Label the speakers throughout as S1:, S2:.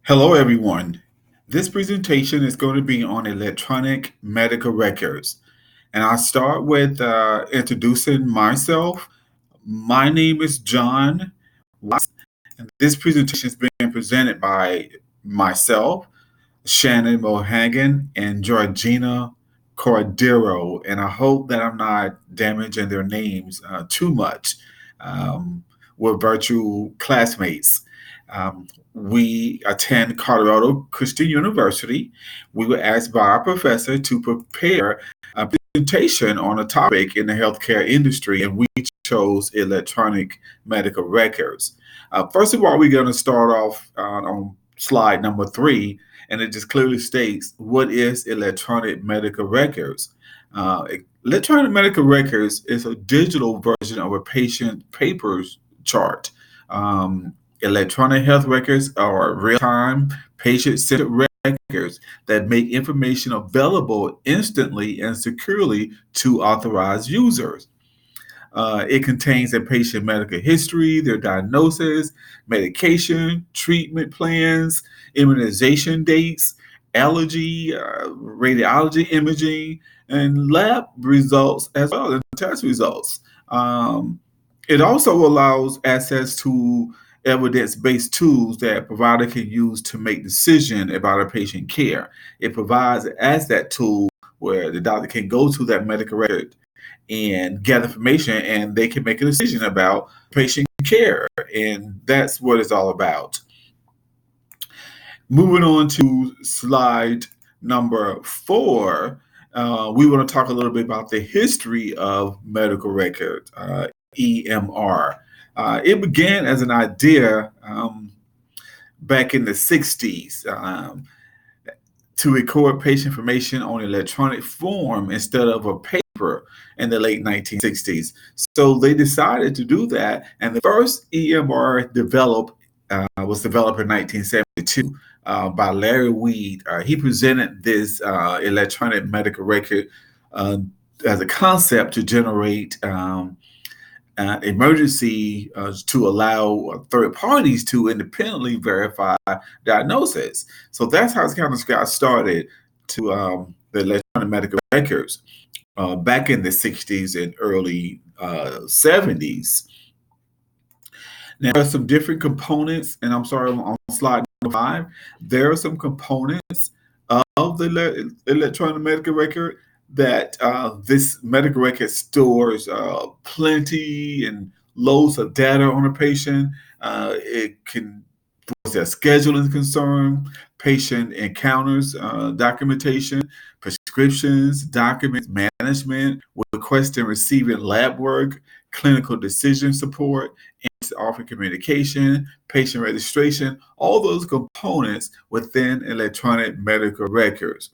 S1: Hello, everyone. This presentation is going to be on electronic medical records. And I'll start with introducing myself. My name is John Watts, and this presentation is being presented by myself, Shannon Mohagan, and Georgina Cordero. And I hope that I'm not damaging their names too much. Um, we're virtual classmates. We attend Colorado Christian University. We were asked by our professor to prepare a presentation on a topic in the healthcare industry, and we chose electronic medical records. First of all, we're going to start off on slide number 3, and it just clearly states what is electronic medical records. Uh, Electronic medical records is a digital version of a patient papers chart. Um, Electronic health records are real-time, patient-centered records that make information available instantly and securely to authorized users. It contains a patient medical history, their diagnosis, medication, treatment plans, immunization dates, allergy, radiology imaging, and lab results as well, and test results. Um, it also allows access to evidence-based tools that a provider can use to make decisions about a patient care. It provides as that tool where the doctor can go to that medical record and gather information, and they can make a decision about patient care. And that's what it's all about. Moving on to slide number 4, we want to talk a little bit about the history of medical records, EMR. It began as an idea back in the 60s. To record patient information on electronic form instead of a paper in the late 1960s. So they decided to do that, and the first EMR was developed in 1972 by Larry Weed. He presented this electronic medical record as a concept to generate emergency to allow third parties to independently verify diagnosis. So that's how it kind of got started to the electronic medical records back in the 60s and early 70s. Now, there are some different components, and I'm sorry, on slide number 5, there are some components of the electronic medical record that this medical record stores plenty and loads of data on a patient. It can, as far as scheduling is concerned, patient encounters, documentation, prescriptions, documents, management, requesting and receiving lab work, clinical decision support, offer communication, patient registration, all those components within electronic medical records.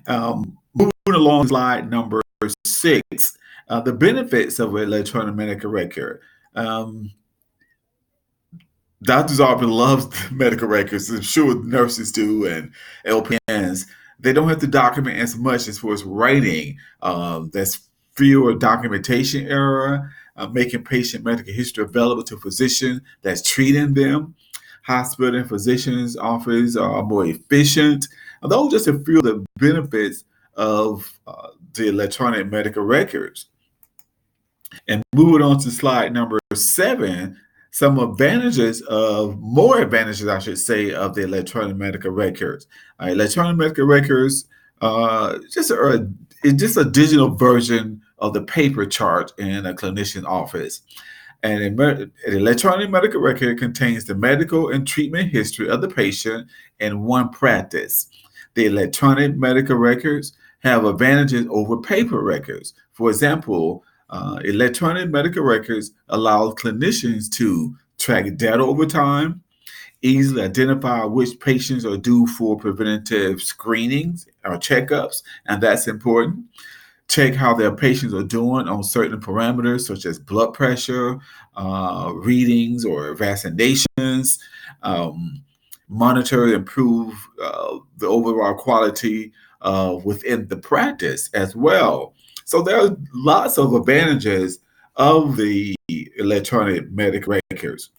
S1: Moving along to slide number 6, the benefits of an electronic medical record. Doctors often love medical records. I'm sure nurses do, and LPNs. They don't have to document as much as far as writing. There's fewer documentation error, making patient medical history available to physicians that's treating them. Hospital and physicians' offices are more efficient. Those are just a few of the benefits of the electronic medical records. And moving on to slide number 7, some more advantages, I should say, of the electronic medical records. Electronic medical records it's just a digital version of the paper chart in a clinician's office. And an electronic medical record contains the medical and treatment history of the patient in one practice. The electronic medical records have advantages over paper records. For example, electronic medical records allow clinicians to track data over time, easily identify which patients are due for preventative screenings or checkups, and that's important. Check how their patients are doing on certain parameters such as blood pressure, readings, or vaccinations. Monitor and improve the overall quality within the practice as well. So there are lots of advantages of the electronic medical records.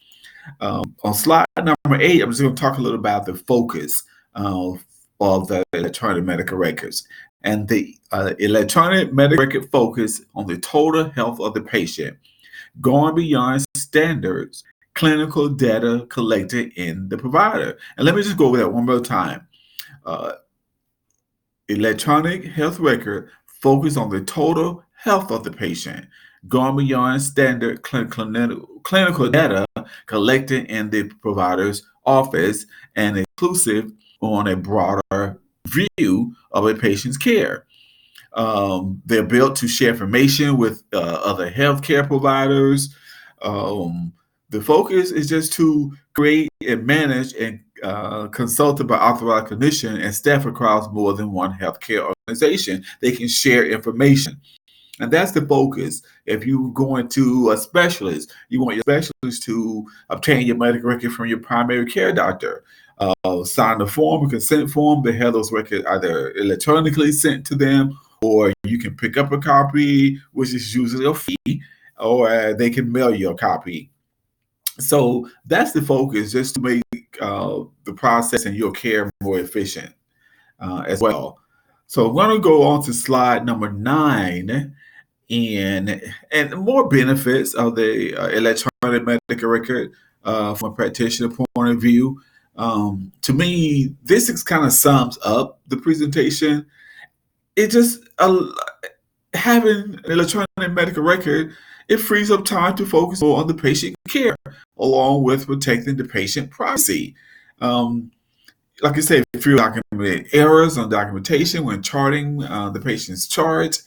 S1: On slide number 8, I'm just going to talk a little about the focus of the electronic medical records. And the electronic medical record focus on the total health of the patient, going beyond standards clinical data collected in the provider. And let me just go over that one more time. Uh, Electronic health record focus on the total health of the patient, going beyond standard clinical data collected in the provider's office and inclusive on a broader view of a patient's care. They're built to share information with other healthcare providers. The focus is just to create and manage and consulted by authorized clinician and staff across more than one healthcare organization. They can share information. And that's the focus. If you go into a specialist, you want your specialist to obtain your medical record from your primary care doctor. Sign the form, a consent form. They have those records either electronically sent to them, or you can pick up a copy, which is usually a fee, or they can mail you a copy. So that's the focus, just to make the process and your care more efficient as well. So I'm going to go on to slide number 9, and more benefits of the electronic medical record from a practitioner point of view. To me, this is kind of sums up the presentation. It just having an electronic medical record, it frees up time to focus more on the patient care, along with protecting the patient privacy. Like I said, fewer documented errors on documentation when charting the patient's charts.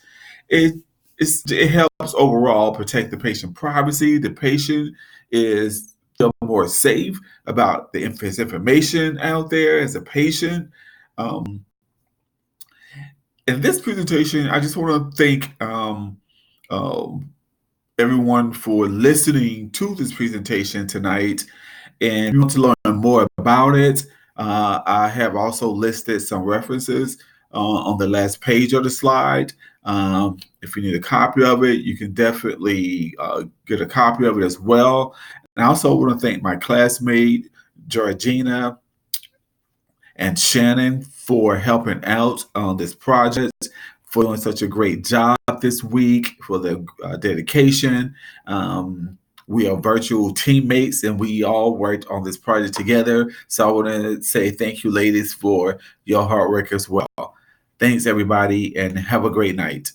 S1: It helps overall protect the patient privacy. The patient is more safe about the information out there as a patient. In this presentation, I just want to thank everyone for listening to this presentation tonight. And if you want to learn more about it, I have also listed some references on the last page of the slide. If you need a copy of it, you can definitely get a copy of it as well. And I also want to thank my classmate, Georgina and Shannon, for helping out on this project, for doing such a great job this week, for the dedication. We are virtual teammates and we all worked on this project together. So I want to say thank you, ladies, for your hard work as well. Thanks, everybody, and have a great night.